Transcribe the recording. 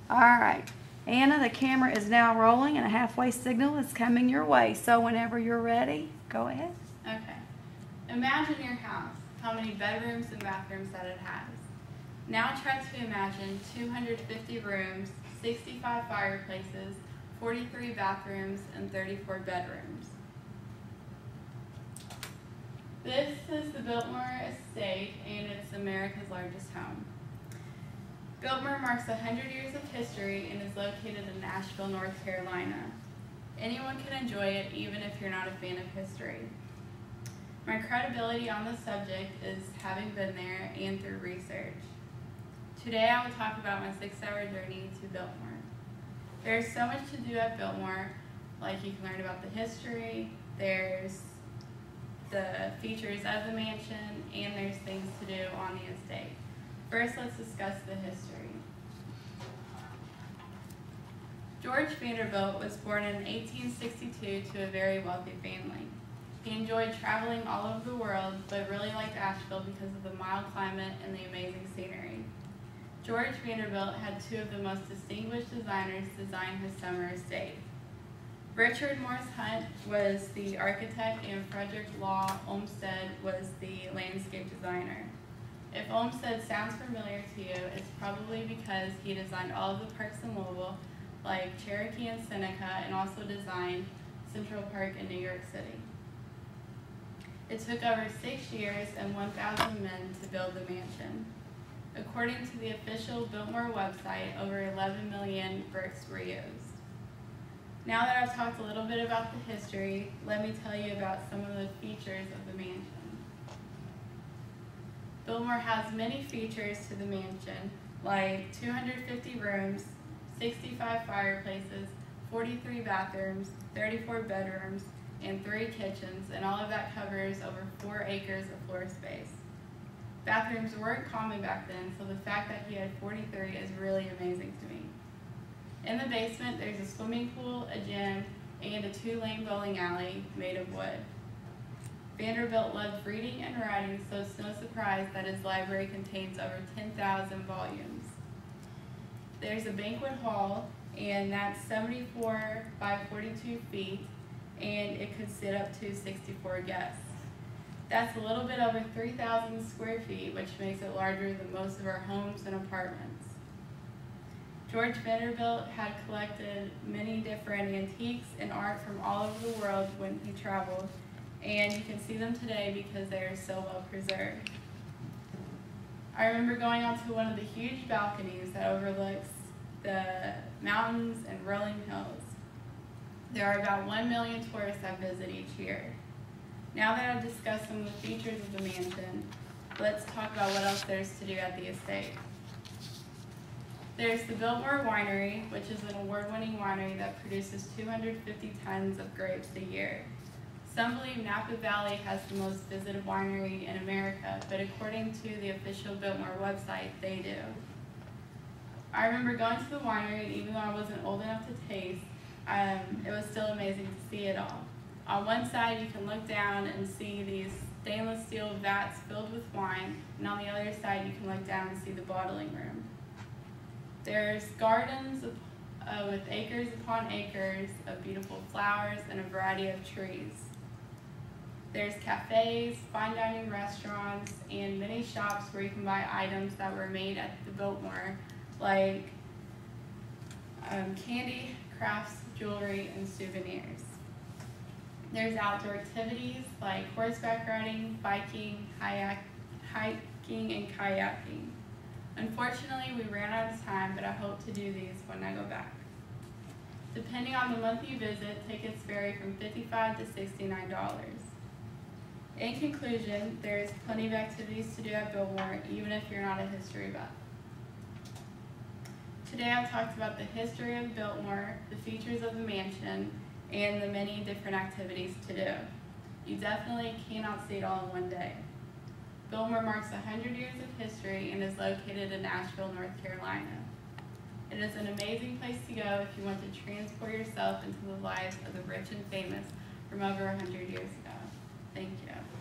All right. Anna, the camera is now rolling and a halfway signal is coming your way. So whenever you're ready, go ahead. Okay. Imagine your house, how many bedrooms and bathrooms that it has. Now try to imagine 250 rooms, 65 fireplaces, 43 bathrooms, and 34 bedrooms. This is the Biltmore Estate, and it's America's largest home. Biltmore marks 100 years of history and is located in Asheville, North Carolina. Anyone can enjoy it, even if you're not a fan of history. My credibility on the subject is having been there and through research. Today I will talk about my 6-hour journey to Biltmore. There's so much to do at Biltmore, like you can learn about the history, there's the features of the mansion, and there's things to do on the estate. First, let's discuss the history. George Vanderbilt was born in 1862 to a very wealthy family. He enjoyed traveling all over the world, but really liked Asheville because of the mild climate and the amazing scenery. George Vanderbilt had two of the most distinguished designers design his summer estate. Richard Morse Hunt was the architect, and Frederick Law Olmsted was the landscape designer. If Olmsted sounds familiar to you, it's probably because he designed all of the parks in Louisville, like Cherokee and Seneca, and also designed Central Park in New York City. It took over 6 years and 1,000 men to build the mansion. According to the official Biltmore website, over 11 million bricks were used. Now that I've talked a little bit about the history, let me tell you about some of the features of the mansion. Biltmore has many features to the mansion, like 250 rooms, 65 fireplaces, 43 bathrooms, 34 bedrooms, and 3 kitchens, and all of that covers over 4 acres of floor space. Bathrooms weren't common back then, so the fact that he had 43 is really amazing to me. In the basement, there's a swimming pool, a gym, and a 2-lane bowling alley made of wood. Vanderbilt loved reading and writing, so it's no surprise that his library contains over 10,000 volumes. There's a banquet hall, and that's 74 by 42 feet, and it could sit up to 64 guests. That's a little bit over 3,000 square feet, which makes it larger than most of our homes and apartments. George Vanderbilt had collected many different antiques and art from all over the world when he traveled, and you can see them today because they are so well preserved. I remember going onto one of the huge balconies that overlooks the mountains and rolling hills. There are about 1 million tourists that visit each year. Now that I've discussed some of the features of the mansion, let's talk about what else there's to do at the estate. There's the Biltmore Winery, which is an award-winning winery that produces 250 tons of grapes a year. Some believe Napa Valley has the most visited winery in America, but according to the official Biltmore website, they do. I remember going to the winery, and even though I wasn't old enough to taste, it was still amazing to see it all. On one side, you can look down and see these stainless steel vats filled with wine, and on the other side, you can look down and see the bottling room. There's gardens with acres upon acres of beautiful flowers and a variety of trees. There's cafes, fine dining restaurants, and many shops where you can buy items that were made at the Biltmore, like candy, crafts, jewelry, and souvenirs. There's outdoor activities like horseback riding, biking, hiking, and kayaking. Unfortunately, we ran out of time, but I hope to do these when I go back. Depending on the month you visit, tickets vary from $55 to $69. In conclusion, there's plenty of activities to do at Biltmore, even if you're not a history buff. Today I've talked about the history of Biltmore, the features of the mansion, and the many different activities to do. You definitely cannot see it all in one day. Biltmore marks 100 years of history and is located in Asheville, North Carolina. It is an amazing place to go if you want to transport yourself into the lives of the rich and famous from over 100 years ago. Thank you.